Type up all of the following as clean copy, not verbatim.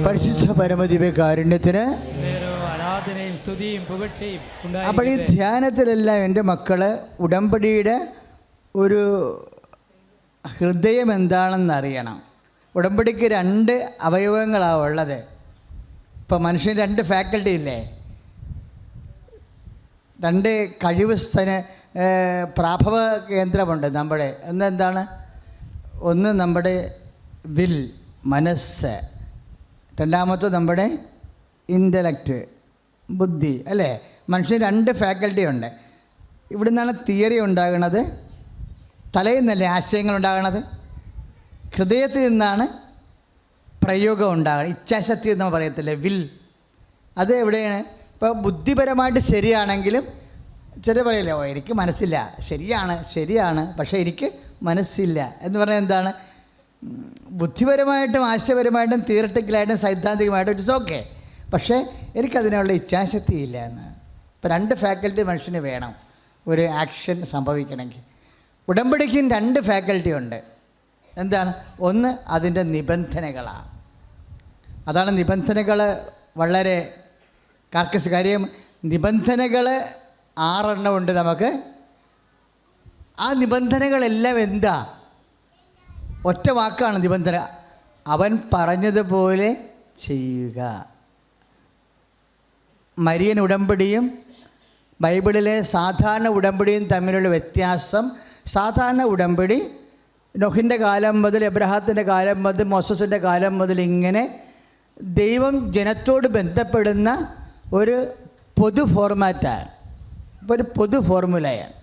പരിശുദ്ധ പരമദിവ്യകാരുണ്യത്തിന്. അപ്പോൾ ഈ ധ്യാനത്തിലെല്ലാം എൻ്റെ മക്കള് ഉടമ്പടിയുടെ ഒരു ഹൃദയം എന്താണെന്ന് അറിയണം. ഉടമ്പടിക്ക് 2 അവയവങ്ങളാണ് ഉള്ളത്. ഇപ്പോൾ മനുഷ്യന് 2 ഫാക്കൽറ്റി ഇല്ലേ, 2 കഴിവ് പ്രാഭവ കേന്ദ്രമുണ്ട് നമ്മുടെ. എന്താണ്? ഒന്ന് നമ്മുടെ വിൽ, മനസ്സ്. രണ്ടാമത്തെ നമ്മുടെ ഇൻ്റലക്റ്റ്, ബുദ്ധി, അല്ലേ? മനുഷ്യന് 2 ഫാക്കൽറ്റി ഉണ്ട്. ഇവിടെ നിന്നാണ് തിയറി ഉണ്ടാകുന്നത്, തലയിൽ നിന്നല്ലേ ആശയങ്ങൾ ഉണ്ടാകുന്നത്, ഹൃദയത്തിൽ നിന്നാണ് പ്രയോഗം ഉണ്ടാകുന്നത്. ഇച്ഛാശക്തി എന്ന് പറയത്തില്ലേ, വിൽ. അത് എവിടെയാണ്? ഇപ്പോൾ ബുദ്ധിപരമായിട്ട് ശരിയാണെങ്കിലും ചില പറയല്ലേ, ഓ എനിക്ക് മനസ്സില്ല, ശരിയാണ് പക്ഷേ എനിക്ക് മനസ്സില്ല എന്ന് പറഞ്ഞാൽ എന്താണ്? ബുദ്ധിപരമായിട്ടും ആശയപരമായിട്ടും തിയററ്റിക്കലായിട്ടും സൈദ്ധാന്തികമായിട്ടും ഇറ്റ്സ് ഓക്കെ, പക്ഷേ എനിക്കതിനുള്ള ഇച്ഛാശക്തി ഇല്ല എന്ന്. ഇപ്പോൾ 2 ഫാക്കൽറ്റി മനുഷ്യന് വേണം ഒരു ആക്ഷൻ സംഭവിക്കണമെങ്കിൽ. ഉടമ്പടിക്കും 2 ഫാക്കൽറ്റി ഉണ്ട്. എന്താണ്? ഒന്ന് അതിൻ്റെ നിബന്ധനകളാണ്. അതാണ് നിബന്ധനകൾ വളരെ കാർക്കസ് കാര്യം. നിബന്ധനകൾ 6 എണ്ണം ഉണ്ട് നമുക്ക്. ആ നിബന്ധനകളെല്ലാം എന്താ? ഒറ്റ വാക്കാണ് നിബന്ധന. അവൻ പറഞ്ഞതുപോലെ ചെയ്യുക. മരിയൻ ഉടമ്പടിയും ബൈബിളിലെ സാധാരണ ഉടമ്പടിയും തമ്മിലുള്ള വ്യത്യാസം, സാധാരണ ഉടമ്പടി നോഹിൻ്റെ കാലം മുതൽ, എബ്രഹാത്തിൻ്റെ കാലം മുതൽ, മോസസിൻ്റെ കാലം മുതൽ ഇങ്ങനെ ദൈവം ജനത്തോട് ബന്ധപ്പെടുന്ന ഒരു പൊതു ഫോർമാറ്റാണ്, ഒരു പൊതു ഫോർമുലയാണ്.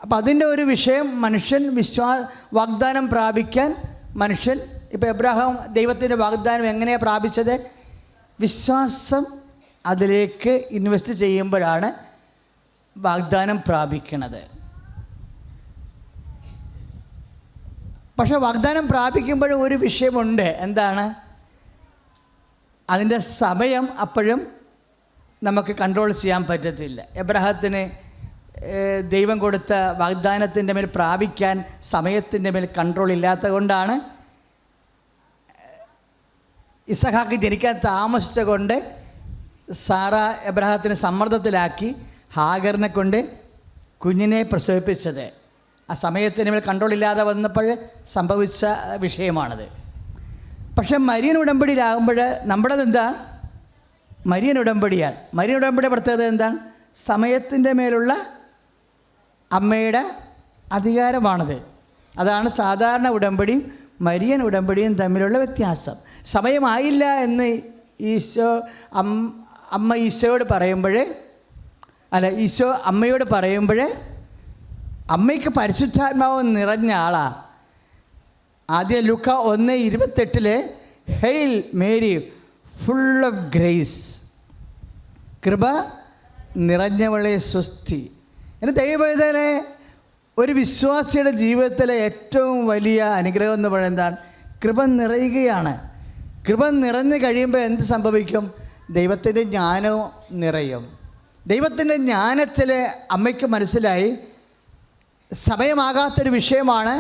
അപ്പം അതിൻ്റെ ഒരു വിഷയം മനുഷ്യൻ വാഗ്ദാനം പ്രാപിക്കാൻ മനുഷ്യൻ, ഇപ്പോൾ എബ്രഹാം ദൈവത്തിൻ്റെ വാഗ്ദാനം എങ്ങനെയാണ് പ്രാപിച്ചത്? വിശ്വാസം അതിലേക്ക് ഇൻവെസ്റ്റ് ചെയ്യുമ്പോഴാണ് വാഗ്ദാനം പ്രാപിക്കുന്നത്. പക്ഷേ വാഗ്ദാനം പ്രാപിക്കുമ്പോഴും ഒരു വിഷയമുണ്ട്. എന്താണ്? അതിൻ്റെ സമയം അപ്പോഴും നമുക്ക് കൺട്രോൾ ചെയ്യാൻ പറ്റത്തില്ല. എബ്രഹാത്തിന് ദൈവം കൊടുത്ത വാഗ്ദാനത്തിൻ്റെ മേൽ പ്രാപിക്കാൻ സമയത്തിൻ്റെ മേൽ കൺട്രോൾ ഇല്ലാത്തത് കൊണ്ടാണ് ഇസഹാക്ക് ജനിക്കാൻ താമസിച്ച കൊണ്ട് സാറ എബ്രഹാത്തിനെ സമ്മർദ്ദത്തിലാക്കി ഹാഗറിനെ കൊണ്ട് കുഞ്ഞിനെ പ്രസവിപ്പിച്ചത്. ആ സമയത്തിന് മേൽ കൺട്രോൾ ഇല്ലാതെ വന്നപ്പോൾ സംഭവിച്ച വിഷയമാണത്. പക്ഷെ മരിയൻ ഉടമ്പടിയിലാകുമ്പോൾ നമ്മുടേത് എന്താ? മരിയൻ ഉടമ്പടിയാണ്. മരിയൻ ഉടമ്പടി പ്രത്യേകത എന്താണ്? സമയത്തിൻ്റെ മേലുള്ള അമ്മയുടെ അധികാരമാണത്. അതാണ് സാധാരണ ഉടമ്പടിയും മരിയൻ ഉടമ്പടിയും തമ്മിലുള്ള വ്യത്യാസം. സമയമായില്ല എന്ന് അമ്മ ഈശോയോട് പറയുമ്പോൾ, ഈശോ അമ്മയോട് പറയുമ്പോൾ അമ്മയ്ക്ക് പരിശുദ്ധാത്മാവ് നിറഞ്ഞ ആളാണ്. ആദ്യം ലൂക്ക 1:28 hail Mary full of grace, കൃപ നിറഞ്ഞവളെ സ്വസ്തി. എൻ്റെ ദൈവവേദനെ ഒരു വിശ്വാസിയുടെ ജീവിതത്തിലെ ഏറ്റവും വലിയ അനുഗ്രഹം എന്ന് പറയുന്നത് എന്താണ്? കൃപ നിറയുകയാണ്. കൃപ നിറഞ്ഞു കഴിയുമ്പോൾ എന്ത് സംഭവിക്കും? ദൈവത്തിൻ്റെ ജ്ഞാനവും നിറയും. ദൈവത്തിൻ്റെ ജ്ഞാനത്തിൽ അമ്മയ്ക്ക് മനസ്സിലായി സമയമാകാത്തൊരു വിഷയമാണ്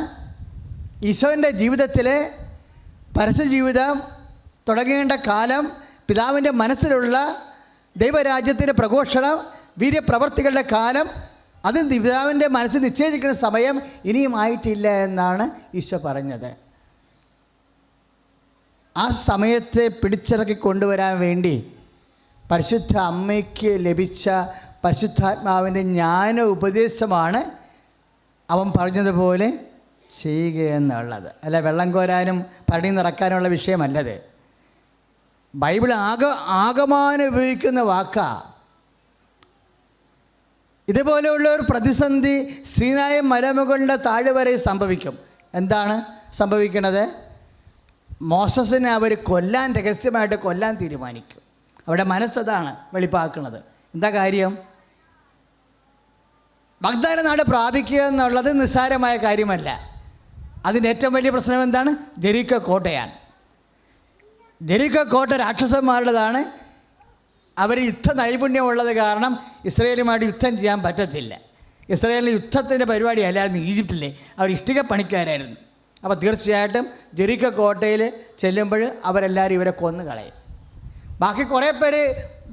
ഈശോൻ്റെ ജീവിതത്തിലെ പരസ്യജീവിതം തുടങ്ങേണ്ട കാലം, പിതാവിൻ്റെ മനസ്സിലുള്ള ദൈവരാജ്യത്തിൻ്റെ പ്രഘോഷണം, വീര്യപ്രവർത്തികളുടെ കാലം, അത് പിതാവിൻ്റെ മനസ്സിൽ നിശ്ചയിച്ചിരിക്കുന്ന സമയം ഇനിയും ആയിട്ടില്ല എന്നാണ് ഈശോ പറഞ്ഞത്. ആ സമയത്തെ പിടിച്ചിറക്കി കൊണ്ടുവരാൻ വേണ്ടി പരിശുദ്ധ അമ്മയ്ക്ക് ലഭിച്ച പരിശുദ്ധാത്മാവിൻ്റെ ജ്ഞാന ഉപദേശമാണ് അവൻ പറഞ്ഞതുപോലെ ചെയ്യുക എന്നുള്ളത്. അല്ല വെള്ളം കോരാനും പണി നിറക്കാനുള്ള വിഷയമല്ലത്. ബൈബിൾ ആകമാനം ഉപയോഗിക്കുന്ന വാക്കാണ്. ഇതുപോലെയുള്ള ഒരു പ്രതിസന്ധി സീനായി മലമുകളുടെ താഴ്വരെ സംഭവിക്കും. എന്താണ് സംഭവിക്കുന്നത്? മോസസിനെ അവർ രഹസ്യമായിട്ട് കൊല്ലാൻ തീരുമാനിക്കും. അവരുടെ മനസ്സതാണ് വെളിപ്പാക്കുന്നത്. എന്താ കാര്യം? വാഗ്ദാന നാട് പ്രാപിക്കുക എന്നുള്ളത് നിസ്സാരമായ കാര്യമല്ല. അതിൻ്റെ ഏറ്റവും വലിയ പ്രശ്നം എന്താണ്? ജെറിക്കോ കോട്ടയാണ്. ജെറിക്കോ കോട്ട രാക്ഷസന്മാരുടേതാണ്. അവർ യുദ്ധ നൈപുണ്യമുള്ളത് കാരണം ഇസ്രയേലുമായിട്ട് യുദ്ധം ചെയ്യാൻ പറ്റത്തില്ല. ഇസ്രയേലിന് യുദ്ധത്തിൻ്റെ പരിപാടി അല്ലായിരുന്നു. ഈജിപ്തിലെ അവർ ഇഷ്ടിക പണിക്കാരായിരുന്നു. അപ്പോൾ തീർച്ചയായിട്ടും ജെറിക്കോ കോട്ടയിൽ ചെല്ലുമ്പോൾ അവരെല്ലാവരും ഇവരെ കൊന്നു കളയും. ബാക്കി കുറേ പേര്,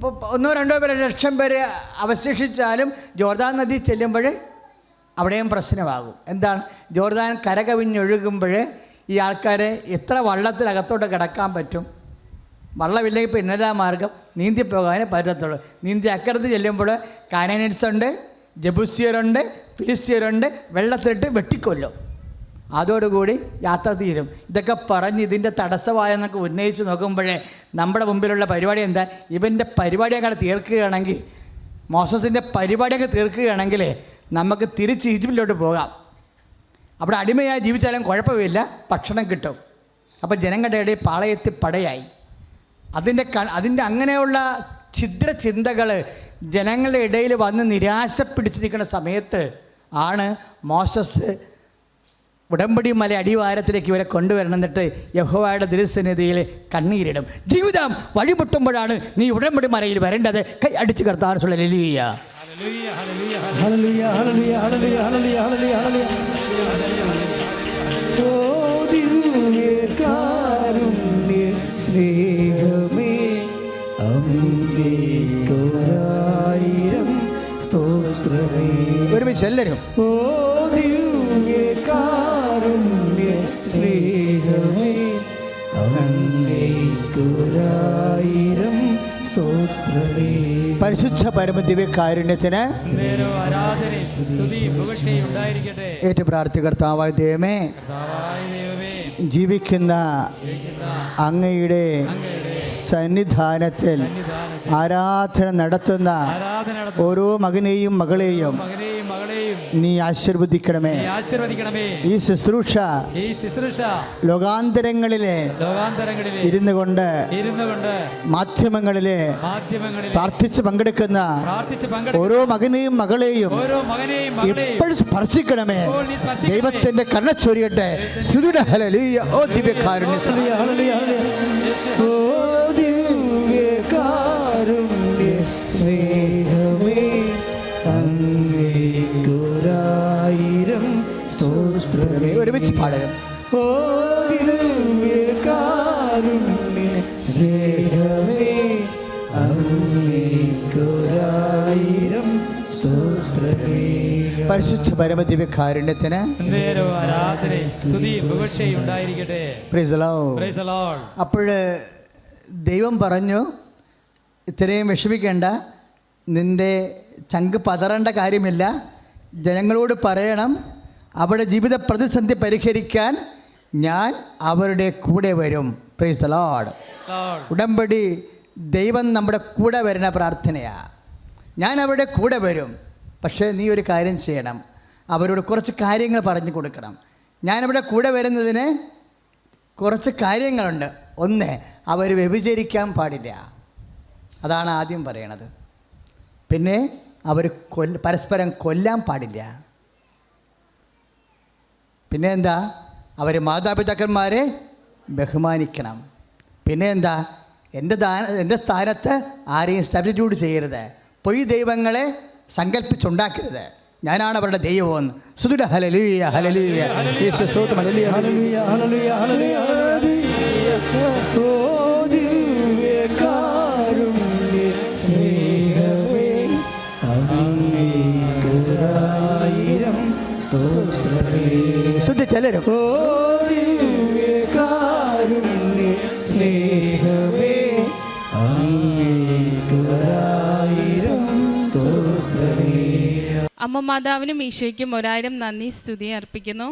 1-2 പേര്, 1,00,000 പേര് അവശേഷിച്ചാലും ജോർദാൻ നദി ചെല്ലുമ്പോൾ അവിടെയും പ്രശ്നമാകും. എന്താണ്? ജോർദാൻ കരകവിഞ്ഞൊഴുകുമ്പോൾ ഈ ആൾക്കാരെ എത്ര വള്ളത്തിനകത്തോട്ട് കിടക്കാൻ പറ്റും? വള്ളമില്ലെങ്കിൽ ഇപ്പോൾ ഇന്നലാ മാർഗം നീന്തി പോകാനേ പറ്റത്തുള്ളൂ. നീന്തി അക്കരത്ത് ചെല്ലുമ്പോൾ കാനാനിയൻസ് ഉണ്ട്, ജബൂസിയരുണ്ട്, ഫിലിസ്തീയരുണ്ട്, വെള്ളത്തിലിട്ട് വെട്ടിക്കൊല്ലും. അതോടുകൂടി യാത്ര തീരും. ഇതൊക്കെ പറഞ്ഞ് ഇതിൻ്റെ തടസ്സമായെന്നൊക്കെ ഉന്നയിച്ച് നോക്കുമ്പോഴേ നമ്മുടെ മുമ്പിലുള്ള പരിപാടി എന്താ? ഇവൻ്റെ പരിപാടിയൊക്കെ തീർക്കുകയാണെങ്കിൽ, മോസസിൻ്റെ പരിപാടിയൊക്കെ തീർക്കുകയാണെങ്കിൽ നമുക്ക് തിരിച്ച് ഈജിപ്തിലോട്ട് പോകാം. അവിടെ അടിമയായി ജീവിച്ചാലും കുഴപ്പമില്ല, ഭക്ഷണം കിട്ടും. അപ്പോൾ ജനങ്ങളുടെ ഇടയിൽ പാളയത്തിൽ പടയായി. അതിൻ്റെ അങ്ങനെയുള്ള ഛിദ്ര ചിന്തകൾ ജനങ്ങളുടെ ഇടയിൽ വന്ന് നിരാശപ്പിടിച്ചിരിക്കുന്ന സമയത്ത് ആണ് മോസസ് ഉടമ്പടി മല അടിവാരത്തിലേക്ക് ഇവരെ കൊണ്ടുവരണം. എന്നിട്ട് യഹോവയുടെ തിരുസന്നിധിയിൽ കണ്ണീരിടും. ജീവിതം വഴിമുട്ടുമ്പോഴാണ് നീ ഉടമ്പടി മലയിൽ വരേണ്ടത്. കൈ അടിച്ച് കർത്താവിനെ ഹല്ലേലൂയ. സ്നേഹമേ അങ്ങേക്കൊരായിരം സ്തോത്രമേ. ഒരുമിച്ച് എല്ലാവരും ഓ ദിവ്യകാരുണ്യ സ്നേഹമേ അങ്ങേക്കൊരായിരം സ്തോത്രമേ. പരിശുദ്ധ പരമദിവ്യകാരുണ്യത്തിന് ഏറ്റു പ്രാർത്ഥികർത്താവായ ദൈവമേ, ജീവിക്കുന്ന അങ്ങയുടെ സന്നിധാനത്തിൽ ആരാധന നടത്തുന്ന ഓരോ മകനെയും മകളെയും നീ ആശീർവദിക്കണമേ. ഈ ശുശ്രൂഷ ലോകാന്തരങ്ങളിലെ ഇരുന്നു കൊണ്ട് മാധ്യമങ്ങളിലെ പ്രാർത്ഥിച്ച് പങ്കെടുക്കുന്ന ഓരോ മകനെയും മകളെയും എപ്പോഴും സ്പർശിക്കണമേ. ദൈവത്തിന്റെ കരുണ ചൊരിയട്ടെ. ഹല്ലേലൂയ. ഓ ദിവ്യകാരുണ്യ സ്നേഹമേ അങ്ങേക്കൊരായിരം സ്തോത്രമേ. ഒരുമിച്ച് പാടുക. ഓ ദിവ്യകാരുണ്യ സ്നേഹമേ അങ്ങേക്കൊരായിരം സ്തോത്രമേ. പരിശുദ്ധ പരമദിവ്യകാരുണ്യത്തിന് അപ്പോൾ ദൈവം പറഞ്ഞു, ഇത്രയും വിഷമിക്കേണ്ട, നിൻ്റെ ചങ്ക് പതറേണ്ട കാര്യമില്ല. ജനങ്ങളോട് പറയണം, അവരുടെ ജീവിത പ്രതിസന്ധി പരിഹരിക്കാൻ ഞാൻ അവരുടെ കൂടെ വരും. Praise the Lord. ഉടമ്പടി ദൈവം നമ്മുടെ കൂടെ വരുന്ന പ്രാർത്ഥനയാണ്. ഞാൻ അവരുടെ കൂടെ വരും. പക്ഷേ നീ ഒരു കാര്യം ചെയ്യണം, അവരോട് കുറച്ച് കാര്യങ്ങൾ പറഞ്ഞു കൊടുക്കണം. ഞാനവിടെ കൂടെ വരുന്നതിന് കുറച്ച് കാര്യങ്ങളുണ്ട്. ഒന്ന്, അവർ വ്യഭിചരിക്കാൻ പാടില്ല. അതാണ് ആദ്യം പറയണത്. പിന്നെ അവർ പരസ്പരം കൊല്ലാൻ പാടില്ല. പിന്നെ എന്താ? അവർ മാതാപിതാക്കന്മാരെ ബഹുമാനിക്കണം. പിന്നെ എന്താ? എൻ്റെ സ്ഥാനത്ത് ആരെയും സബ്സ്റ്റിറ്റ്യൂട്ട് ചെയ്യരുത്. പൊയ് ദൈവങ്ങളെ സങ്കല്പിച്ചുണ്ടാക്കരുത്. ഞാനാണ് അവരുടെ ദൈവമെന്ന്. സുദുര ഹല്ലേലൂയ ഹല്ലേലൂയ. യേശു സ്തോത്രം. ഹല്ലേലൂയ ഹല്ലേലൂയ ഹല്ലേലൂയ ഹല്ലേലൂയ. ഓ ദിവ്യകാരുണ്യ സ്നേഹമേ അങ്ങേക്കൊരായിരം സ്തോത്രമേ. ശ്രദ്ധിച്ചെല്ലാവരും. ഓ ദിവ്യകാരുണ്യ സ്നേഹമേ അങ്ങേക്കൊരായിരം സ്തോത്രമേ. അമ്മ മാതാവിനും ഈശോയ്ക്കും 1000 നന്ദി സ്തുതി അർപ്പിക്കുന്നു.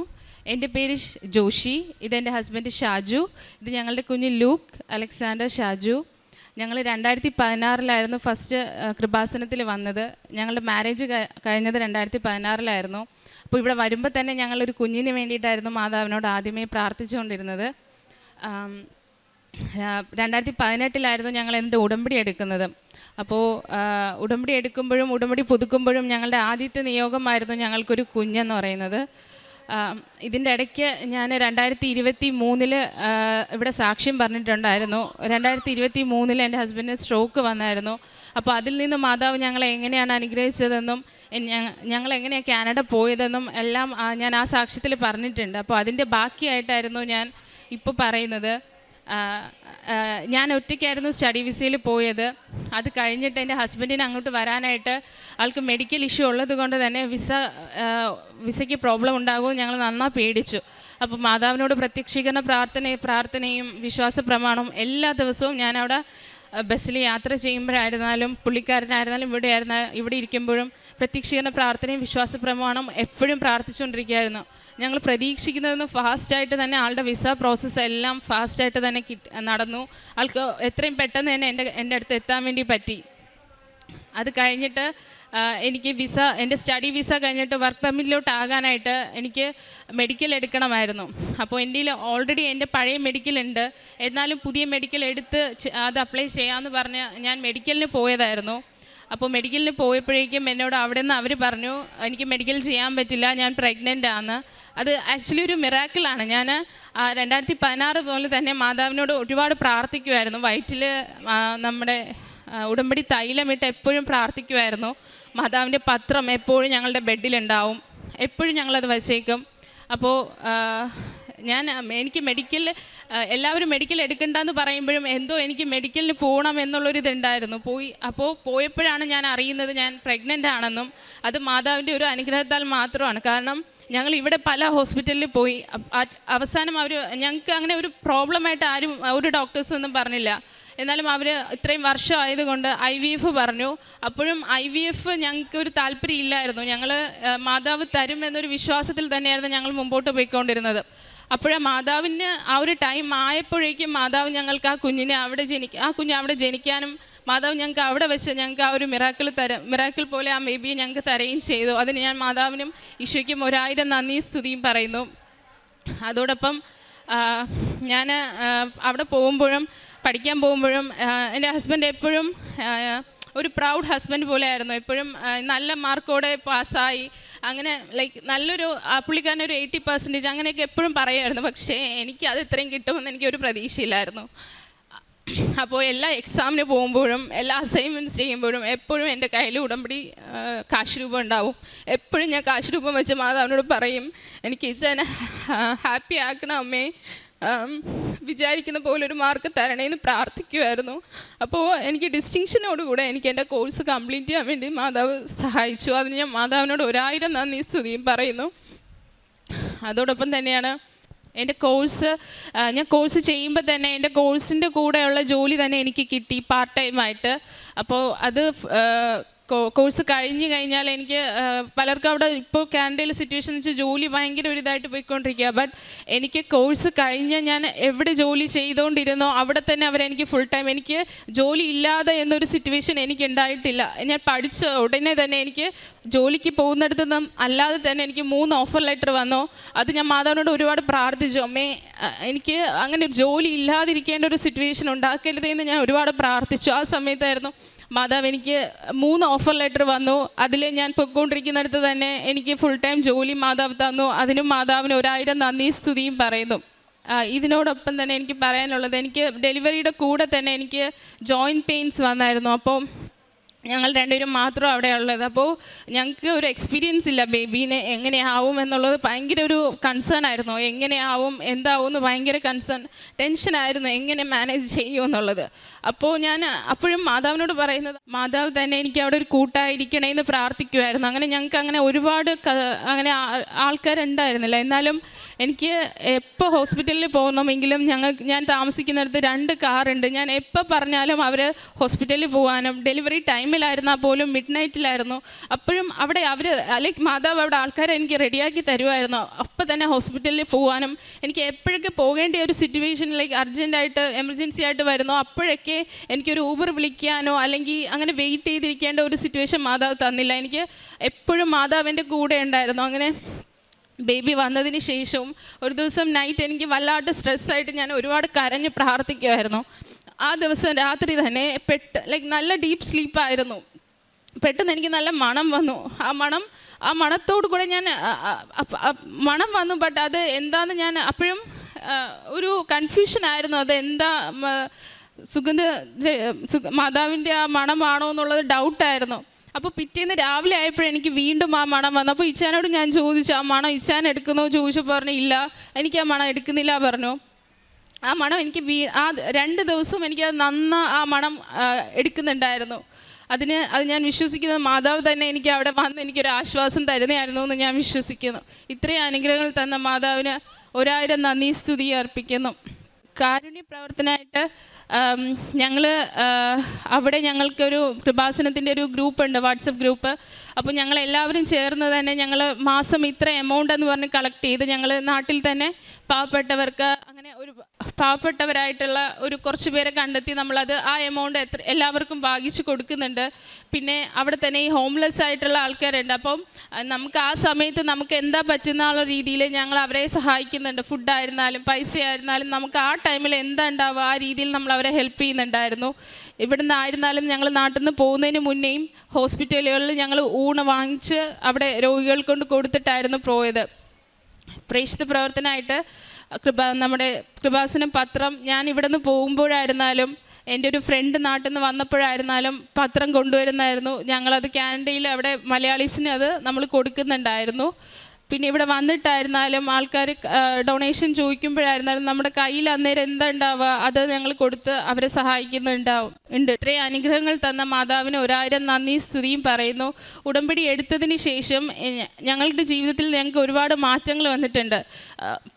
എൻ്റെ പേര് ജോഷി, ഇതെൻ്റെ ഹസ്ബൻഡ് ഷാജു, ഇത് ഞങ്ങളുടെ കുഞ്ഞ് ലൂക്ക് അലക്സാണ്ടർ ഷാജു. ഞങ്ങൾ 2016 ഫസ്റ്റ് കൃപാസനത്തിൽ വന്നത്. ഞങ്ങളുടെ മാരേജ് കഴിഞ്ഞത് 2016. അപ്പോൾ ഇവിടെ വരുമ്പോൾ തന്നെ ഞങ്ങളൊരു കുഞ്ഞിന് വേണ്ടിയിട്ടായിരുന്നു മാതാവിനോട് ആദ്യമേ പ്രാർത്ഥിച്ചുകൊണ്ടിരുന്നത്. 2018 ഞങ്ങൾ എൻ്റെ ഉടമ്പടി എടുക്കുന്നത്. അപ്പോൾ ഉടമ്പടി എടുക്കുമ്പോഴും ഉടമ്പടി പുതുക്കുമ്പോഴും ഞങ്ങളുടെ ആദ്യത്തെ നിയോഗമായിരുന്നു ഞങ്ങൾക്കൊരു കുഞ്ഞെന്ന് പറയുന്നത്. ഇതിൻ്റെ ഇടയ്ക്ക് ഞാൻ 2023 ഇവിടെ സാക്ഷ്യം പറഞ്ഞിട്ടുണ്ടായിരുന്നു. 2023 എൻ്റെ ഹസ്ബൻഡിന് സ്ട്രോക്ക് വന്നായിരുന്നു. അപ്പോൾ അതിൽ നിന്ന് മാതാവ് ഞങ്ങളെ എങ്ങനെയാണ് അനുഗ്രഹിച്ചതെന്നും ഞങ്ങളെങ്ങനെയാണ് കാനഡ പോയതെന്നും എല്ലാം ഞാൻ ആ സാക്ഷ്യത്തിൽ പറഞ്ഞിട്ടുണ്ട്. അപ്പോൾ അതിൻ്റെ ബാക്കിയായിട്ടായിരുന്നു ഞാൻ ഇപ്പോൾ പറയുന്നത്. ഞാൻ ഒറ്റയ്ക്കായിരുന്നു സ്റ്റഡി വിസയിൽ പോയത്. അത് കഴിഞ്ഞിട്ട് എൻ്റെ ഹസ്ബൻഡിന് അങ്ങോട്ട് വരാനായിട്ട് ആൾക്ക് മെഡിക്കൽ ഇഷ്യൂ ഉള്ളത് കൊണ്ട് തന്നെ വിസയ്ക്ക് പ്രോബ്ലം ഉണ്ടാകുമെന്ന് ഞങ്ങൾ നന്നായി പേടിച്ചു. അപ്പോൾ മാതാവിനോട് പ്രത്യക്ഷീകരണ പ്രാർത്ഥനയും വിശ്വാസ പ്രമാണവും എല്ലാ ദിവസവും ഞാനവിടെ ബസ്സിൽ യാത്ര ചെയ്യുമ്പോഴായിരുന്നാലും പുള്ളിക്കാരനായിരുന്നാലും ഇവിടെ ഇരിക്കുമ്പോഴും പ്രത്യക്ഷീകരണ പ്രാർത്ഥനയും വിശ്വാസ പ്രമാണവും എപ്പോഴും പ്രാർത്ഥിച്ചുകൊണ്ടിരിക്കുകയായിരുന്നു. ഞങ്ങൾ പ്രതീക്ഷിക്കുന്നതെന്ന് ഫാസ്റ്റായിട്ട് തന്നെ ആളുടെ വിസ പ്രോസസ്സ് എല്ലാം ഫാസ്റ്റായിട്ട് തന്നെ നടന്നു. ആൾക്ക് എത്രയും പെട്ടെന്ന് തന്നെ എൻ്റെ അടുത്ത് എത്താൻ വേണ്ടി പറ്റി. അത് കഴിഞ്ഞിട്ട് എനിക്ക് എൻ്റെ സ്റ്റഡി വിസ കഴിഞ്ഞിട്ട് വർക്ക് പെർമിറ്റിലോട്ട് ആകാനായിട്ട് എനിക്ക് മെഡിക്കൽ എടുക്കണമായിരുന്നു. അപ്പോൾ എൻ്റെ ഓൾറെഡി എൻ്റെ പഴയ മെഡിക്കൽ ഉണ്ട്, എന്നാലും പുതിയ മെഡിക്കൽ എടുത്ത് അത് അപ്ലൈ ചെയ്യാമെന്ന് പറഞ്ഞ് ഞാൻ മെഡിക്കലിന് പോയതായിരുന്നു. അപ്പോൾ മെഡിക്കലിന് പോയപ്പോഴേക്കും എന്നോട് അവിടെ നിന്ന് അവർ പറഞ്ഞു എനിക്ക് മെഡിക്കൽ ചെയ്യാൻ പറ്റില്ല, ഞാൻ പ്രഗ്നൻ്റ് ആണ്. അത് ആക്ച്വലി ഒരു മിറാക്കിളാണ്. ഞാൻ 2016 പോലെ തന്നെ മാതാവിനോട് ഒരുപാട് പ്രാർത്ഥിക്കുമായിരുന്നു. വയറ്റിൽ നമ്മുടെ ഉടമ്പടി തൈലമിട്ട് എപ്പോഴും പ്രാർത്ഥിക്കുമായിരുന്നു. മാതാവിൻ്റെ പത്രം എപ്പോഴും ഞങ്ങളുടെ ബെഡിലുണ്ടാവും, എപ്പോഴും ഞങ്ങളത് വച്ചേക്കും. അപ്പോൾ എനിക്ക് എല്ലാവരും മെഡിക്കൽ എടുക്കണ്ടെന്ന് പറയുമ്പോഴും എന്തോ എനിക്ക് മെഡിക്കലിന് പോകണം എന്നുള്ളൊരിതുണ്ടായിരുന്നു. പോയപ്പോഴാണ് ഞാൻ അറിയുന്നത് ഞാൻ പ്രഗ്നൻ്റ് ആണെന്നും. അത് മാതാവിൻ്റെ ഒരു അനുഗ്രഹത്താൽ മാത്രമാണ്. കാരണം ഞങ്ങൾ ഇവിടെ പല ഹോസ്പിറ്റലിൽ പോയി, അവസാനം ഞങ്ങൾക്ക് അങ്ങനെ ഒരു പ്രോബ്ലമായിട്ട് ആരും ഒരു ഡോക്ടേഴ്സൊന്നും പറഞ്ഞില്ല. എന്നാലും അവർ ഇത്രയും വർഷം ആയതുകൊണ്ട് IVF പറഞ്ഞു. അപ്പോഴും IVF ഞങ്ങൾക്ക് ഒരു താല്പര്യം ഇല്ലായിരുന്നു. ഞങ്ങൾ മാതാവ് തരും എന്നൊരു വിശ്വാസത്തിൽ തന്നെയായിരുന്നു ഞങ്ങൾ മുമ്പോട്ട് പോയിക്കൊണ്ടിരുന്നത്. മാതാവിന് ആ ഒരു ടൈം ആയപ്പോഴേക്കും മാതാവ് ഞങ്ങൾക്ക് ആ കുഞ്ഞ് അവിടെ ജനിക്കാനും മാതാവ് ഞങ്ങൾക്ക് അവിടെ വെച്ച് ഞങ്ങൾക്ക് ആ ഒരു മിറാക്കിൾ പോലെ ആ ബേബിയെ ഞങ്ങൾക്ക് തരുകയും ചെയ്തു. അതിന് ഞാൻ മാതാവിനും ഈശോയ്ക്കും 1000 നന്ദിയും സ്തുതിയും പറയുന്നു. അതോടൊപ്പം ഞാൻ അവിടെ പോകുമ്പോഴും പഠിക്കാൻ പോകുമ്പോഴും എൻ്റെ ഹസ്ബൻഡ് എപ്പോഴും ഒരു പ്രൗഡ് ഹസ്ബൻഡ് പോലെയായിരുന്നു. എപ്പോഴും നല്ല മാർക്കോടെ പാസ്സായി അങ്ങനെ നല്ലൊരു പുള്ളിക്കാരനൊരു 80% അങ്ങനെയൊക്കെ എപ്പോഴും പറയുമായിരുന്നു. പക്ഷേ എനിക്ക് അത് ഇത്രയും കിട്ടുമെന്ന് എനിക്കൊരു പ്രതീക്ഷയില്ലായിരുന്നു. അപ്പോൾ എല്ലാ എക്സാമിന് പോകുമ്പോഴും എല്ലാ അസൈൻമെൻറ്റ്സ് ചെയ്യുമ്പോഴും എപ്പോഴും എൻ്റെ കയ്യിൽ ഉടമ്പടി കാശ് രൂപം ഉണ്ടാവും. എപ്പോഴും ഞാൻ കാശ് രൂപം വെച്ച് മാതാവിനോട് പറയും എനിക്ക് ഇച്ചനെ ഹാപ്പി ആക്കണം അമ്മേ, വിചാരിക്കുന്ന പോലെ ഒരു മാർക്ക് തരണേന്ന് പ്രാർത്ഥിക്കുമായിരുന്നു. അപ്പോൾ എനിക്ക് ഡിസ്റ്റിങ്ഷനോടുകൂടെ എനിക്ക് എൻ്റെ കോഴ്സ് കംപ്ലീറ്റ് ചെയ്യാൻ വേണ്ടി മാതാവ് സഹായിച്ചു. അതിന് ഞാൻ മാതാവിനോട് 1000 നന്ദി സ്തുതിയും പറയുന്നു. അതോടൊപ്പം തന്നെയാണ് എൻ്റെ ഞാൻ കോഴ്സ് ചെയ്യുമ്പോൾ തന്നെ എൻ്റെ കോഴ്സിൻ്റെ കൂടെയുള്ള ജോലി തന്നെ എനിക്ക് കിട്ടി പാർട്ട് ടൈമായിട്ട്. അപ്പോൾ അത് കോഴ്സ് കഴിഞ്ഞാൽ എനിക്ക് പലർക്കും അവിടെ ഇപ്പോൾ കാനഡയിൽ സിറ്റുവേഷൻ വെച്ച് ജോലി ഭയങ്കര ഒരു ഇതായിട്ട് പോയിക്കൊണ്ടിരിക്കുക. ബട്ട് എനിക്ക് കോഴ്സ് കഴിഞ്ഞ് ഞാൻ എവിടെ ജോലി ചെയ്തുകൊണ്ടിരുന്നോ അവിടെ തന്നെ അവരെനിക്ക് ഫുൾ ടൈം, എനിക്ക് ജോലി ഇല്ലാതെ എന്നൊരു സിറ്റുവേഷൻ എനിക്ക് ഉണ്ടായിട്ടില്ല. ഞാൻ പഠിച്ച ഉടനെ തന്നെ എനിക്ക് ജോലിക്ക് പോകുന്നിടത്ത് നിന്നും അല്ലാതെ തന്നെ എനിക്ക് 3 ഓഫർ ലെറ്റർ വന്നു. അത് ഞാൻ മാതാവിനോട് ഒരുപാട് പ്രാർത്ഥിച്ചു, അമ്മേ എനിക്ക് അങ്ങനെ ഒരു ജോലി ഇല്ലാതിരിക്കേണ്ട ഒരു സിറ്റുവേഷൻ ഉണ്ടാക്കരുതെന്ന് ഞാൻ ഒരുപാട് പ്രാർത്ഥിച്ചു. ആ സമയത്തായിരുന്നു മാതാവ് എനിക്ക് 3 ഓഫർ ലെറ്റർ വന്നു. അതിൽ ഞാൻ പൊയ്ക്കൊണ്ടിരിക്കുന്നിടത്ത് തന്നെ എനിക്ക് ഫുൾ ടൈം ജോലി മാതാവ് തന്നു. അതിനും മാതാവിന് 1000 നന്ദി സ്തുതിയും പറയുന്നു. ഇതിനോടൊപ്പം തന്നെ എനിക്ക് പറയാനുള്ളത്, എനിക്ക് ഡെലിവറിയുടെ കൂടെ തന്നെ എനിക്ക് ജോയിൻറ്റ് പെയിൻസ് വന്നായിരുന്നു. അപ്പോൾ ഞങ്ങൾ രണ്ടുപേരും മാത്രം അവിടെ ഉള്ളത്. അപ്പോൾ ഞങ്ങൾക്ക് ഒരു എക്സ്പീരിയൻസ് ഇല്ല ബേബീനെ എങ്ങനെയാവും എന്നുള്ളത് ഭയങ്കര ഒരു കൺസേൺ ആയിരുന്നു. എങ്ങനെയാവും എന്താവും എന്ന് ഭയങ്കര ടെൻഷനായിരുന്നു, എങ്ങനെ മാനേജ് ചെയ്യുമെന്നുള്ളത്. അപ്പോൾ ഞാൻ അപ്പോഴും മാതാവിനോട് പറയുന്നത്, മാതാവ് തന്നെ എനിക്ക് അവിടെ ഒരു കൂട്ടായിരിക്കണേന്ന് പ്രാർത്ഥിക്കുമായിരുന്നു. അങ്ങനെ ഞങ്ങൾക്ക് അങ്ങനെ ഒരുപാട് അങ്ങനെ ആൾക്കാരുണ്ടായിരുന്നില്ല. എന്നാലും എനിക്ക് എപ്പോൾ ഹോസ്പിറ്റലിൽ പോകണമെങ്കിലും ഞാൻ താമസിക്കുന്നിടത്ത് 2 കാറുണ്ട്. ഞാൻ എപ്പോൾ പറഞ്ഞാലും അവർ ഹോസ്പിറ്റലിൽ പോകാനും, ഡെലിവറി ടൈമിലായിരുന്നാൽ പോലും മിഡ് നൈറ്റിലായിരുന്നു, അപ്പോഴും അവിടെ മാതാവ് അവിടെ ആൾക്കാരെ എനിക്ക് റെഡിയാക്കി തരുമായിരുന്നു. അപ്പോൾ തന്നെ ഹോസ്പിറ്റലിൽ പോകാനും, എനിക്ക് എപ്പോഴൊക്കെ പോകേണ്ട ഒരു സിറ്റുവേഷനിലേക്ക് അർജൻറ്റായിട്ട് എമർജൻസി ആയിട്ട് വരുന്നോ അപ്പോഴൊക്കെ എനിക്കൊരു ഊബർ വിളിക്കാനോ അല്ലെങ്കിൽ അങ്ങനെ വെയിറ്റ് ചെയ്തിരിക്കേണ്ട ഒരു സിറ്റുവേഷൻ മാതാവ് തന്നില്ല. എനിക്ക് എപ്പോഴും മാതാവ് എൻ്റെ കൂടെ ഉണ്ടായിരുന്നു. അങ്ങനെ ബേബി വന്നതിന് ശേഷവും ഒരു ദിവസം നൈറ്റ് എനിക്ക് വല്ലാണ്ട് സ്ട്രെസ്സായിട്ട് ഞാൻ ഒരുപാട് കരഞ്ഞ് പ്രാർത്ഥിക്കുമായിരുന്നു. ആ ദിവസം രാത്രി തന്നെ നല്ല ഡീപ്പ് സ്ലീപ്പായിരുന്നു. പെട്ടെന്ന് എനിക്ക് നല്ല മണം വന്നു. ആ മണത്തോടു കൂടെ ഞാൻ മണം വന്നു. ബട്ട് അത് എന്താണെന്ന് ഞാൻ അപ്പോഴും ഒരു കൺഫ്യൂഷൻ ആയിരുന്നു. അത് എന്താ മാതാവിൻ്റെ ആ മണമാണോ എന്നുള്ളത് ഡൗട്ടായിരുന്നു. അപ്പോൾ പിറ്റേന്ന് രാവിലെ ആയപ്പോഴും എനിക്ക് വീണ്ടും ആ മണം വന്നു. അപ്പോൾ ഇച്ചാനോട് ഞാൻ ചോദിച്ചു, ആ മണം ഇച്ചാൻ എടുക്കുന്നോ ചോദിച്ചപ്പോൾ പറഞ്ഞു ഇല്ല, എനിക്ക് ആ മണം എടുക്കുന്നില്ല പറഞ്ഞു. ആ മണം എനിക്ക് ആ 2 ദിവസവും എനിക്ക് ആ മണം എടുക്കുന്നുണ്ടായിരുന്നു. അത് ഞാൻ വിശ്വസിക്കുന്നത് മാതാവ് തന്നെ എനിക്ക് അവിടെ വന്ന് എനിക്കൊരു ആശ്വാസം തരുന്നതായിരുന്നു എന്ന് ഞാൻ വിശ്വസിക്കുന്നു. ഇത്രയും അനുഗ്രഹങ്ങൾ തന്ന മാതാവിന് 1000 നന്ദി സ്തുതി അർപ്പിക്കുന്നു. കാരുണ്യ പ്രവർത്തനമായിട്ട് ഞങ്ങൾ അവിടെ ഞങ്ങൾക്കൊരു കൃപാസനത്തിൻ്റെ ഒരു ഗ്രൂപ്പുണ്ട്, വാട്സപ്പ് ഗ്രൂപ്പ്. അപ്പോൾ ഞങ്ങളെല്ലാവരും ചേർന്ന് തന്നെ ഞങ്ങൾ മാസം ഇത്ര എമൗണ്ട് എന്ന് പറഞ്ഞ് കളക്ട് ചെയ്ത് ഞങ്ങൾ നാട്ടിൽ തന്നെ പാവപ്പെട്ടവർക്ക് അങ്ങനെ ഒരു പാവപ്പെട്ടവരായിട്ടുള്ള ഒരു കുറച്ച് പേരെ കണ്ടെത്തി നമ്മളത് ആ എമൗണ്ട് എല്ലാവർക്കും ഭാഗിച്ച് കൊടുക്കുന്നുണ്ട്. പിന്നെ അവിടെ തന്നെ ഈ ഹോംലെസ് ആയിട്ടുള്ള ആൾക്കാരുണ്ട്. അപ്പം നമുക്ക് ആ സമയത്ത് നമുക്ക് എന്താ പറ്റുന്ന രീതിയിൽ ഞങ്ങൾ അവരെ സഹായിക്കുന്നുണ്ട്. ഫുഡായിരുന്നാലും പൈസ ആയിരുന്നാലും നമുക്ക് ആ ടൈമിൽ എന്താ ഉണ്ടാവുക ആ രീതിയിൽ നമ്മൾ അവരെ ഹെൽപ്പ് ചെയ്യുന്നുണ്ടായിരുന്നു. ഇവിടുന്ന് ആയിരുന്നാലും ഞങ്ങൾ നാട്ടിൽ നിന്ന് പോകുന്നതിന് മുന്നേയും ഹോസ്പിറ്റലുകളിൽ ഞങ്ങൾ ഊണ് വാങ്ങിച്ച് അവിടെ രോഗികൾ കൊണ്ട് കൊടുത്തിട്ടായിരുന്നു പോയത്. പ്രേക്ഷിത പ്രവർത്തനമായിട്ട് നമ്മുടെ കൃപാസനം പത്രം ഞാൻ ഇവിടെ നിന്ന് പോകുമ്പോഴായിരുന്നാലും എൻ്റെ ഒരു ഫ്രണ്ട് നാട്ടിൽ നിന്ന് വന്നപ്പോഴായിരുന്നാലും പത്രം കൊണ്ടുവരുന്നായിരുന്നു. ഞങ്ങളത് കാനഡയിൽ അവിടെ മലയാളീസിന് അത് നമ്മൾ കൊടുക്കുന്നുണ്ടായിരുന്നു. പിന്നെ ഇവിടെ വന്നിട്ടായിരുന്നാലും ആൾക്കാർ ഡൊണേഷൻ ചോദിക്കുമ്പോഴായിരുന്നാലും നമ്മുടെ കയ്യിൽ അന്നേരം എന്താ ഉണ്ടാവുക അത് ഞങ്ങൾ കൊടുത്ത് അവരെ സഹായിക്കുന്നുണ്ട്. ഇത്രയും അനുഗ്രഹങ്ങൾ തന്ന മാതാവിന് 1000 നന്ദി സ്തുതിയും പറയുന്നു. ഉടമ്പടി എടുത്തതിന് ശേഷം ഞങ്ങളുടെ ജീവിതത്തിൽ ഞങ്ങൾക്ക് ഒരുപാട് മാറ്റങ്ങൾ വന്നിട്ടുണ്ട്.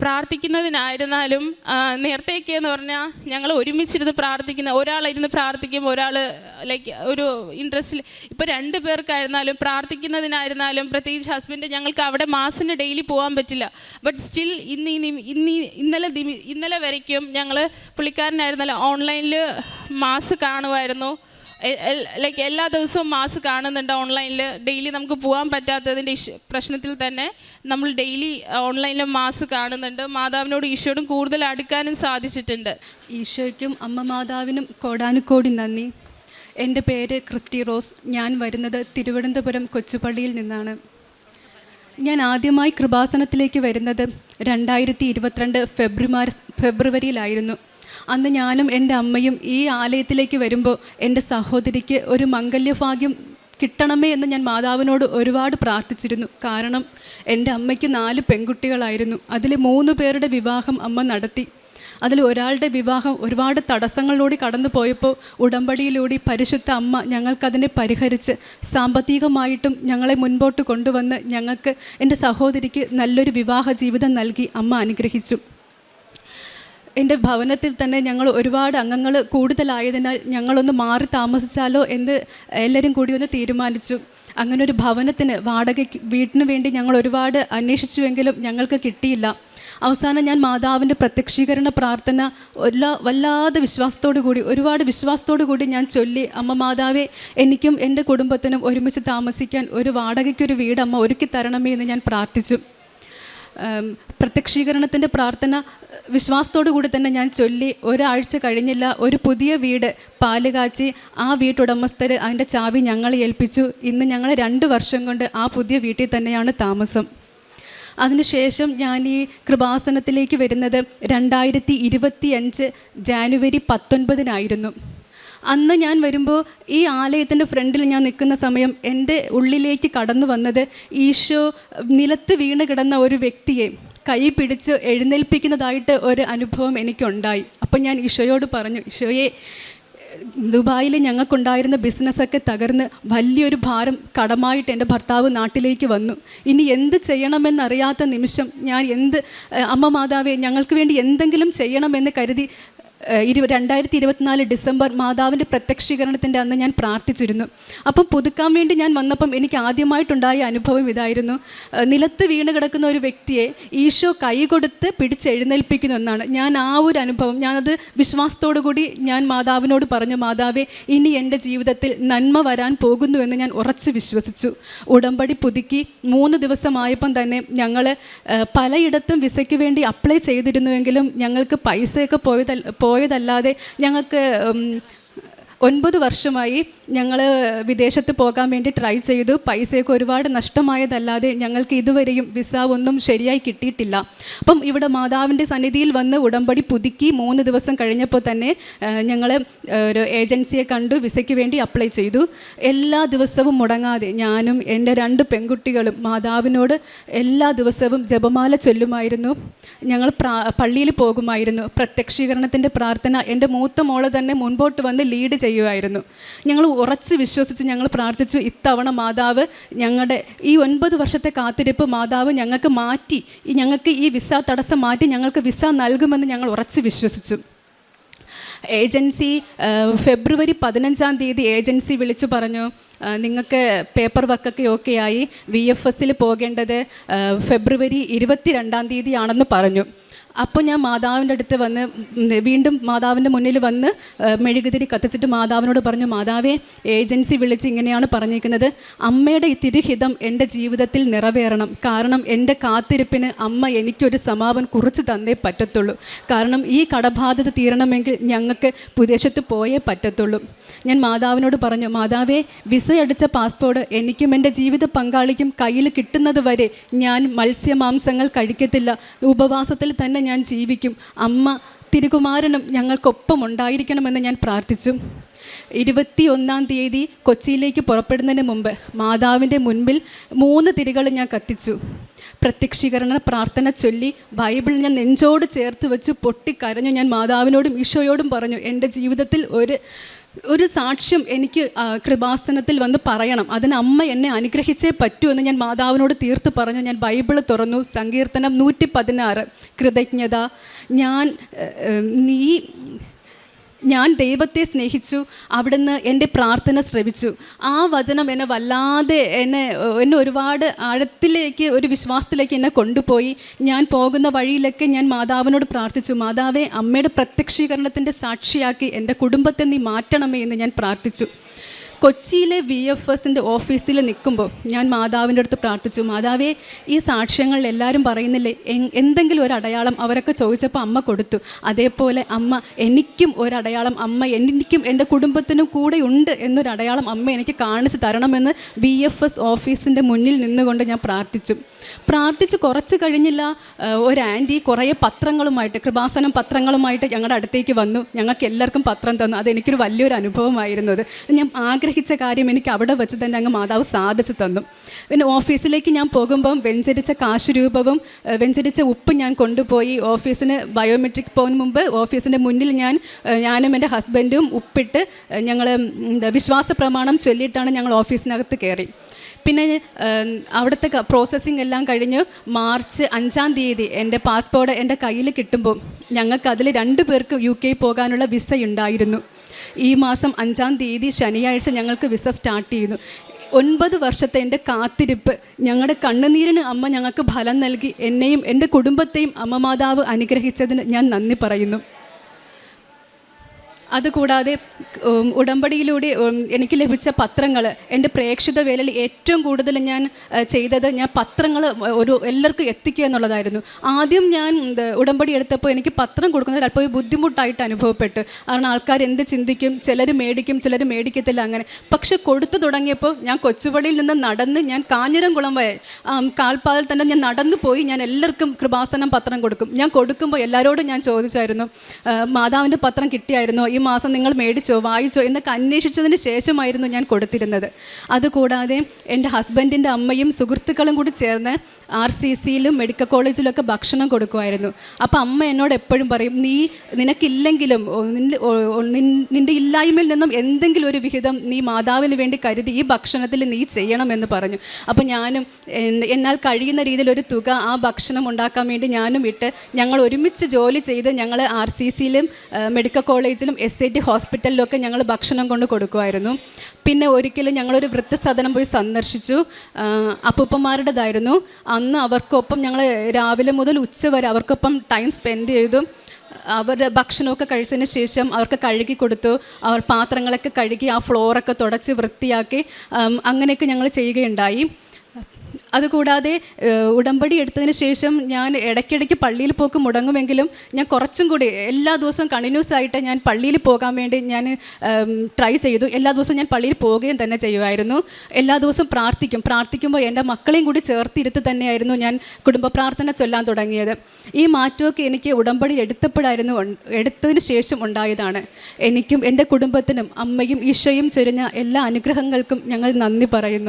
പ്രാർത്ഥിക്കുന്നതിനായിരുന്നാലും നേരത്തേക്ക് എന്ന് പറഞ്ഞാൽ ഞങ്ങൾ ഒരുമിച്ചിരുന്ന് ഒരാളിരുന്ന് പ്രാർത്ഥിക്കും, ഒരാൾ ലൈക്ക് ഒരു ഇൻട്രസ്റ്റിൽ. ഇപ്പോൾ 2 പേർക്കായിരുന്നാലും പ്രാർത്ഥിക്കുന്നതിനായിരുന്നാലും പ്രത്യേകിച്ച് ഹസ്ബൻഡ് ഞങ്ങൾക്ക് അവിടെ മാസത്തിന് ഡെയിലി പോകാൻ പറ്റില്ല. ബട്ട് സ്റ്റിൽ ഇന്നലെ വരയ്ക്കും ഞങ്ങൾ പുള്ളിക്കാരനായിരുന്നാലും ഓൺലൈനിൽ മാസ് കാണുമായിരുന്നു. ലൈക്ക് എല്ലാ ദിവസവും മാസ് കാണുന്നുണ്ട് ഓൺലൈനിൽ. ഡെയിലി നമുക്ക് പോകാൻ പറ്റാത്തതിൻ്റെ പ്രശ്നത്തിൽ തന്നെ നമ്മൾ ഡെയിലി ഓൺലൈനിൽ മാസ് കാണുന്നുണ്ട്. മാതാവിനോട് ഈശോയോടും കൂടുതൽ അടുക്കാനും സാധിച്ചിട്ടുണ്ട്. ഈശോയ്ക്കും അമ്മ മാതാവിനും കോടാനുകോടി നന്ദി. എൻ്റെ പേര് ക്രിസ്റ്റി റോസ്. ഞാൻ വരുന്നത് തിരുവനന്തപുരം കൊച്ചുപള്ളിയിൽ നിന്നാണ്. ഞാൻ ആദ്യമായി കൃപാസനത്തിലേക്ക് വരുന്നത് 2022 ഫെബ്രുവരിയിലായിരുന്നു. അന്ന് ഞാനും എൻ്റെ അമ്മയും ഈ ആലയത്തിലേക്ക് വരുമ്പോൾ എൻ്റെ സഹോദരിക്ക് ഒരു മംഗല്യഭാഗ്യം കിട്ടണമേ എന്ന് ഞാൻ മാതാവിനോട് ഒരുപാട് പ്രാർത്ഥിച്ചിരുന്നു. കാരണം എൻ്റെ അമ്മയ്ക്ക് 4 പെൺകുട്ടികളായിരുന്നു. അതിൽ 3 പേരുടെ വിവാഹം അമ്മ നടത്തി. അതിൽ ഒരാളുടെ വിവാഹം ഒരുപാട് തടസ്സങ്ങളിലൂടെ കടന്നു പോയപ്പോൾ ഉടമ്പടിയിലൂടെ പരിശുദ്ധ അമ്മ ഞങ്ങൾക്കതിനെ പരിഹരിച്ച് സാമ്പത്തികമായിട്ടും ഞങ്ങളെ മുൻപോട്ട് കൊണ്ടുവന്ന് ഞങ്ങൾക്ക് എൻ്റെ സഹോദരിക്ക് നല്ലൊരു വിവാഹ ജീവിതം നൽകി അമ്മ അനുഗ്രഹിച്ചു. എൻ്റെ ഭവനത്തിൽ തന്നെ ഞങ്ങൾ ഒരുപാട് അംഗങ്ങൾ കൂടുതലായതിനാൽ ഞങ്ങളൊന്ന് മാറി താമസിച്ചാലോ എന്ന് എല്ലാവരും കൂടി ഒന്ന് തീരുമാനിച്ചു. അങ്ങനെ ഒരു ഭവനത്തിന് വീട്ടിന് വേണ്ടി ഞങ്ങൾ ഒരുപാട് അന്വേഷിച്ചുവെങ്കിലും ഞങ്ങൾക്ക് കിട്ടിയില്ല. അവസാനം ഞാൻ മാതാവിൻ്റെ പ്രത്യക്ഷീകരണ പ്രാർത്ഥന വല്ലാതെ ഒരുപാട് വിശ്വാസത്തോടു കൂടി ഞാൻ ചൊല്ലി, അമ്മ മാതാവേ, എനിക്കും എൻ്റെ കുടുംബത്തിനും ഒരുമിച്ച് താമസിക്കാൻ ഒരു വാടകയ്ക്കൊരു വീട് അമ്മ ഒരുക്കി തരണമേ എന്ന് ഞാൻ പ്രാർത്ഥിച്ചു. പ്രത്യക്ഷീകരണത്തിൻ്റെ പ്രാർത്ഥന വിശ്വാസത്തോടു കൂടി തന്നെ ഞാൻ ചൊല്ലി. ഒരാഴ്ച കഴിഞ്ഞില്ല, ഒരു പുതിയ വീട് പാലുകാച്ചി ആ വീട്ടുടമസ്ഥർ അതിൻ്റെ ചാവി ഞങ്ങളെ ഏൽപ്പിച്ചു. ഇന്ന് ഞങ്ങൾ 2 വർഷം കൊണ്ട് ആ പുതിയ വീട്ടിൽ തന്നെയാണ് താമസം. അതിനുശേഷം ഞാൻ ഈ കൃപാസനത്തിലേക്ക് വരുന്നത് 2025 ജാനുവരി 19 അന്ന് ഞാൻ വരുമ്പോൾ ഈ ആലയത്തിൻ്റെ ഫ്രണ്ടിൽ ഞാൻ നിൽക്കുന്ന സമയം എൻ്റെ ഉള്ളിലേക്ക് കടന്നു വന്നത് ഈശോ നിലത്ത് വീണ് കിടന്ന ഒരു വ്യക്തിയെ കൈ പിടിച്ച് എഴുന്നേൽപ്പിക്കുന്നതായിട്ട് ഒരു അനുഭവം എനിക്കുണ്ടായി. അപ്പം ഞാൻ ഈശോയോട് പറഞ്ഞു, ഈശോയെ, ദുബായിൽ ഞങ്ങൾക്കുണ്ടായിരുന്ന ബിസിനസ്സൊക്കെ തകർന്ന് വലിയൊരു ഭാരം കടമായിട്ട് എൻ്റെ ഭർത്താവ് നാട്ടിലേക്ക് വന്നു. ഇനി എന്ത് ചെയ്യണമെന്നറിയാത്ത നിമിഷം ഞാൻ അമ്മ മാതാവേ, ഞങ്ങൾക്ക് വേണ്ടി എന്തെങ്കിലും ചെയ്യണമെന്ന് കരുതി 2024 ഡിസംബർ മാതാവിൻ്റെ പ്രത്യക്ഷീകരണത്തിൻ്റെ അന്ന് ഞാൻ പ്രാർത്ഥിച്ചിരുന്നു. അപ്പം പുതുക്കാൻ വേണ്ടി ഞാൻ വന്നപ്പം എനിക്ക് ആദ്യമായിട്ടുണ്ടായ അനുഭവം ഇതായിരുന്നു. നിലത്ത് വീണ് കിടക്കുന്ന ഒരു വ്യക്തിയെ ഈശോ കൈ കൊടുത്ത് പിടിച്ചെഴുന്നേൽപ്പിക്കുന്ന ഒന്നാണ്. ഞാൻ ആ ഒരു അനുഭവം ഞാനത് വിശ്വാസത്തോടു കൂടി ഞാൻ മാതാവിനോട് പറഞ്ഞു, മാതാവേ, ഇനി എൻ്റെ ജീവിതത്തിൽ നന്മ വരാൻ പോകുന്നുവെന്ന് ഞാൻ ഉറച്ച് വിശ്വസിച്ചു. ഉടമ്പടി പുതുക്കി 3 ദിവസമായപ്പം തന്നെ ഞങ്ങൾ പലയിടത്തും വിസയ്ക്ക് വേണ്ടി അപ്ലൈ ചെയ്തിരുന്നുവെങ്കിലും ഞങ്ങൾക്ക് പൈസയൊക്കെ പോയതല്ലാതെ ഞങ്ങൾക്ക് 9 വർഷമായി ഞങ്ങൾ വിദേശത്ത് പോകാൻ വേണ്ടി ട്രൈ ചെയ്തു. പൈസയൊക്കെ ഒരുപാട് നഷ്ടമായതല്ലാതെ ഞങ്ങൾക്ക് ഇതുവരെയും വിസ ഒന്നും ശരിയായി കിട്ടിയിട്ടില്ല. അപ്പം ഇവിടെ മാതാവിൻ്റെ സന്നിധിയിൽ വന്ന് ഉടമ്പടി പുതുക്കി 3 ദിവസം കഴിഞ്ഞപ്പോൾ തന്നെ ഞങ്ങൾ ഒരു ഏജൻസിയെ കണ്ടു, വിസയ്ക്ക് വേണ്ടി അപ്ലൈ ചെയ്തു. എല്ലാ ദിവസവും മുടങ്ങാതെ ഞാനും എൻ്റെ 2 പെൺകുട്ടികളും മാതാവിനോട് എല്ലാ ദിവസവും ജപമാല ചൊല്ലുമായിരുന്നു. ഞങ്ങൾ പള്ളിയിൽ പോകുമായിരുന്നു. പ്രത്യക്ഷീകരണത്തിൻ്റെ പ്രാർത്ഥന എൻ്റെ മൂത്ത മോള് തന്നെ മുൻപോട്ട് വന്ന് ലീഡ് ചെയ്യുമായിരുന്നു. ഞങ്ങൾ ഉറച്ച് വിശ്വസിച്ച് ഞങ്ങൾ പ്രാർത്ഥിച്ചു, ഇത്തവണ മാതാവ് ഞങ്ങളുടെ ഈ 9 വർഷത്തെ കാത്തിരിപ്പ് മാതാവ് ഞങ്ങൾക്ക് മാറ്റി, ഞങ്ങൾക്ക് ഈ വിസ തടസ്സം മാറ്റി ഞങ്ങൾക്ക് വിസ നൽകുമെന്ന് ഞങ്ങൾ ഉറച്ച് വിശ്വസിച്ചു. ഏജൻസി ഫെബ്രുവരി 15-ാം തീയതി ഏജൻസി വിളിച്ചു പറഞ്ഞു, നിങ്ങൾക്ക് പേപ്പർ വർക്കൊക്കെ ഓക്കെ ആയി, VFSൽ പോകേണ്ടത് ഫെബ്രുവരി 22-ാം തീയതി ആണെന്ന് പറഞ്ഞു. അപ്പോൾ ഞാൻ മാതാവിൻ്റെ അടുത്ത് വന്ന് വീണ്ടും മാതാവിൻ്റെ മുന്നിൽ വന്ന് മെഴുകുതിരി കത്തിച്ചിട്ട് മാതാവിനോട് പറഞ്ഞു, മാതാവേ, ഏജൻസി വിളിച്ച് ഇങ്ങനെയാണ് പറഞ്ഞിരിക്കുന്നത്, അമ്മയുടെ ഈ തിരുഹിതം എൻ്റെ ജീവിതത്തിൽ നിറവേറണം. കാരണം എൻ്റെ കാത്തിരിപ്പിന് അമ്മ എനിക്കൊരു സമാപനം കുറിച്ച് തന്നേ പറ്റത്തുള്ളൂ. കാരണം ഈ കടബാധ്യത തീരണമെങ്കിൽ ഞങ്ങൾക്ക് വിദേശത്ത് പോയേ പറ്റത്തുള്ളൂ. ഞാൻ മാതാവിനോട് പറഞ്ഞു, മാതാവേ, വിസ അടിച്ച പാസ്പോർട്ട് എനിക്കും എൻ്റെ ജീവിത പങ്കാളിക്കും കയ്യിൽ കിട്ടുന്നത് വരെ ഞാൻ മത്സ്യമാംസങ്ങൾ കഴിക്കത്തില്ല, ഉപവാസത്തിൽ തന്നെ ഞാൻ ജീവിക്കും. അമ്മ തിരുകുമാരനും ഞങ്ങൾക്കൊപ്പം ഉണ്ടായിരിക്കണമെന്ന് ഞാൻ പ്രാർത്ഥിച്ചു. 21-ാം തീയതി കൊച്ചിയിലേക്ക് പുറപ്പെടുന്നതിന് മുമ്പ് മാതാവിൻ്റെ മുൻപിൽ 3 തിരികൾ ഞാൻ കത്തിച്ചു. പ്രത്യക്ഷീകരണ പ്രാർത്ഥന ചൊല്ലി ബൈബിൾ ഞാൻ നെഞ്ചോട് ചേർത്ത് വെച്ച് പൊട്ടിക്കരഞ്ഞു. ഞാൻ മാതാവിനോടും ഈശോയോടും പറഞ്ഞു, എൻ്റെ ജീവിതത്തിൽ ഒരു സാക്ഷ്യം എനിക്ക് കൃപാസനത്തിൽ വന്ന് പറയണം, അതിന് അമ്മ എന്നെ അനുഗ്രഹിച്ചേ പറ്റൂ എന്ന് ഞാൻ മാതാവിനോട് തീർത്ത് പറഞ്ഞു. ഞാൻ ബൈബിൾ തുറന്നു. സങ്കീർത്തനം 116, കൃതജ്ഞത. ഞാൻ ദൈവത്തെ സ്നേഹിച്ചു, അവിടുന്ന് എൻ്റെ പ്രാർത്ഥന ശ്രവിച്ചു. ആ വചനം എന്നെ വല്ലാതെ എന്നെ ഒരുപാട് ആഴത്തിലേക്ക്, ഒരു വിശ്വാസത്തിലേക്ക് എന്നെ കൊണ്ടുപോയി. ഞാൻ പോകുന്ന വഴിയിലൊക്കെ ഞാൻ മാതാവിനോട് പ്രാർത്ഥിച്ചു, മാതാവേ, അമ്മയുടെ പ്രത്യക്ഷീകരണത്തിൻ്റെ സാക്ഷിയാക്കി എൻ്റെ കുടുംബത്തെ നീ മാറ്റണമേ എന്ന് ഞാൻ പ്രാർത്ഥിച്ചു. കൊച്ചിയിലെ VFSൻ്റെ ഓഫീസിൽ നിൽക്കുമ്പോൾ ഞാൻ മാതാവിൻ്റെ അടുത്ത് പ്രാർത്ഥിച്ചു, മാതാവേ, ഈ സാക്ഷ്യങ്ങളിൽ എല്ലാവരും പറയുന്നില്ലേ എന്തെങ്കിലും ഒരു അടയാളം, അവരൊക്കെ ചോദിച്ചപ്പോൾ അമ്മ കൊടുത്തു. അതേപോലെ അമ്മ എനിക്കും ഒരടയാളം, അമ്മ എനിക്കും എൻ്റെ കുടുംബത്തിനും കൂടെ ഉണ്ട് എന്നൊരടയാളം അമ്മ എനിക്ക് കാണിച്ചു തരണമെന്ന് VFS ഓഫീസിൻ്റെ മുന്നിൽ നിന്നുകൊണ്ട് ഞാൻ പ്രാർത്ഥിച്ചു. കുറച്ച് കഴിഞ്ഞില്ല, ഒരു ആൻറ്റി കുറേ പത്രങ്ങളുമായിട്ട്, കൃപാസനം പത്രങ്ങളുമായിട്ട് ഞങ്ങളുടെ അടുത്തേക്ക് വന്നു. ഞങ്ങൾക്ക് എല്ലാവർക്കും പത്രം തന്നു. അതെനിക്കൊരു വലിയൊരു അനുഭവമായിരുന്നത്. ഞാൻ ആഗ്രഹിച്ച കാര്യം എനിക്ക് അവിടെ വെച്ച് തന്നെ അങ്ങ് മാതാവ് സാധിച്ചു തന്നു. പിന്നെ ഓഫീസിലേക്ക് ഞാൻ പോകുമ്പം വെഞ്ചരിച്ച കാശുരൂപവും വെഞ്ചരിച്ച ഉപ്പും ഞാൻ കൊണ്ടുപോയി ഓഫീസിന് ബയോമെട്രിക് പോകുന്ന മുമ്പ് ഓഫീസിൻ്റെ മുന്നിൽ ഞാനും എൻ്റെ ഹസ്ബൻഡും ഉപ്പിട്ട് ഞങ്ങൾ വിശ്വാസ പ്രമാണം ചൊല്ലിയിട്ടാണ് ഞങ്ങൾ ഓഫീസിനകത്ത് കയറി. പിന്നെ അവിടുത്തെ പ്രോസസ്സിങ് എല്ലാം കഴിഞ്ഞ് മാർച്ച് 5-ാം തീയതി എൻ്റെ പാസ്പോർട്ട് എൻ്റെ കയ്യിൽ കിട്ടുമ്പോൾ ഞങ്ങൾക്കതിൽ 2 പേർക്ക് UK പോകാനുള്ള വിസ ഉണ്ടായിരുന്നു. ഈ മാസം 5-ാം തീയതി ശനിയാഴ്ച ഞങ്ങൾക്ക് വിസ സ്റ്റാർട്ട് ചെയ്യുന്നു. 9 വർഷത്തെ എൻ്റെ കാത്തിരിപ്പ്, ഞങ്ങളുടെ കണ്ണുനീരിന് അമ്മ ഞങ്ങൾക്ക് ഫലം നൽകി. എന്നെയും എൻ്റെ കുടുംബത്തെയും അമ്മ മാതാവ് അനുഗ്രഹിച്ചതിന് ഞാൻ നന്ദി പറയുന്നു. അതുകൂടാതെ ഉടമ്പടിയിലൂടെ എനിക്ക് ലഭിച്ച പത്രങ്ങൾ, എൻ്റെ പ്രേക്ഷിത വേലയിൽ ഏറ്റവും കൂടുതൽ ഞാൻ ചെയ്തത് ഞാൻ പത്രങ്ങൾ എല്ലാവർക്കും എത്തിക്കുക എന്നുള്ളതായിരുന്നു. ആദ്യം ഞാൻ ഉടമ്പടി എടുത്തപ്പോൾ എനിക്ക് പത്രം കൊടുക്കുന്നത് അല്പം ബുദ്ധിമുട്ടായിട്ട് അനുഭവപ്പെട്ടു. കാരണം ആൾക്കാർ എന്ത് ചിന്തിക്കും, ചിലർ മേടിക്കും, ചിലർ മേടിക്കത്തില്ല, അങ്ങനെ. പക്ഷെ കൊടുത്തു തുടങ്ങിയപ്പോൾ ഞാൻ കൊച്ചുപടിയിൽ നിന്ന് നടന്ന് ഞാൻ കാഞ്ഞിരംകുളം വരെ കാൽപ്പാതിൽ തന്നെ ഞാൻ നടന്നു പോയി. ഞാൻ എല്ലാവർക്കും കൃപാസനം പത്രം കൊടുക്കും. ഞാൻ കൊടുക്കുമ്പോൾ എല്ലാവരോടും ഞാൻ ചോദിച്ചായിരുന്നു, മാതാവിൻ്റെ പത്രം കിട്ടിയായിരുന്നോ, ഈ മാസം നിങ്ങൾ മേടിച്ചോ, വായിച്ചോ എന്നൊക്കെ അന്വേഷിച്ചതിന് ശേഷമായിരുന്നു ഞാൻ കൊടുത്തിരുന്നത്. അതുകൂടാതെ എൻ്റെ ഹസ്ബൻഡിൻ്റെ അമ്മയും സുഹൃത്തുക്കളും കൂടി ചേർന്ന് RCCയിലും മെഡിക്കൽ കോളേജിലൊക്കെ ഭക്ഷണം കൊടുക്കുമായിരുന്നു. അപ്പോൾ അമ്മ എന്നോട് എപ്പോഴും പറയും, നിനക്കില്ലെങ്കിലും നിൻ്റെ ഇല്ലായ്മയിൽ നിന്നും എന്തെങ്കിലും ഒരു വിഹിതം നീ മാതാവിന് വേണ്ടി കരുതി ഈ ഭക്ഷണത്തിൽ നീ ചെയ്യണമെന്ന് പറഞ്ഞു. അപ്പോൾ ഞാനും എന്നാൽ കഴിയുന്ന രീതിയിൽ ഒരു തുക ആ ഭക്ഷണം ഉണ്ടാക്കാൻ വേണ്ടി ഞാനും ഇട്ട് ഞങ്ങൾ ഒരുമിച്ച് ജോലി ചെയ്ത് ഞങ്ങൾ RCCയിലും മെഡിക്കൽ കോളേജിലും SAT ഹോസ്പിറ്റലിലൊക്കെ ഞങ്ങൾ ഭക്ഷണം കൊണ്ട് കൊടുക്കുമായിരുന്നു. പിന്നെ ഒരിക്കലും ഞങ്ങളൊരു വൃദ്ധസദനം പോയി സന്ദർശിച്ചു. അപ്പൂപ്പന്മാരുടേതായിരുന്നു. അന്ന് അവർക്കൊപ്പം ഞങ്ങൾ രാവിലെ മുതൽ ഉച്ച വരെ അവർക്കൊപ്പം ടൈം സ്പെൻഡ് ചെയ്തു. അവരുടെ ഭക്ഷണമൊക്കെ കഴിച്ചതിന് ശേഷം അവർക്ക് കഴുകി കൊടുത്തു. അവർ പാത്രങ്ങളൊക്കെ കഴുകി ആ ഫ്ലോറൊക്കെ തുടച്ച് വൃത്തിയാക്കി അങ്ങനെയൊക്കെ ഞങ്ങൾ ചെയ്യുകയുണ്ടായി. അതുകൂടാതെ ഉടമ്പടി എടുത്തതിന് ശേഷം ഞാൻ ഇടയ്ക്കിടയ്ക്ക് പള്ളിയിൽ പോക്ക് മുടങ്ങുമെങ്കിലും ഞാൻ കുറച്ചും കൂടി എല്ലാ ദിവസവും കണ്ടിന്യൂസ് ആയിട്ട് ഞാൻ പള്ളിയിൽ പോകാൻ വേണ്ടി ഞാൻ ട്രൈ ചെയ്തു. എല്ലാ ദിവസവും ഞാൻ പള്ളിയിൽ പോവുകയും തന്നെ ചെയ്യുമായിരുന്നു. എല്ലാ ദിവസവും പ്രാർത്ഥിക്കുമ്പോൾ എൻ്റെ മക്കളെയും കൂടി ചേർത്തിരുത്തി തന്നെയായിരുന്നു ഞാൻ കുടുംബ പ്രാർത്ഥന ചൊല്ലാൻ തുടങ്ങിയത്. ഈ മാറ്റമൊക്കെ എനിക്ക് ഉടമ്പടി എടുത്തതിന് ശേഷം ഉണ്ടായതാണ്. എനിക്കും എൻ്റെ കുടുംബത്തിനും അമ്മയും ഈശോയും ചൊരിഞ്ഞ എല്ലാ അനുഗ്രഹങ്ങൾക്കും ഞങ്ങൾ നന്ദി പറയുന്നു.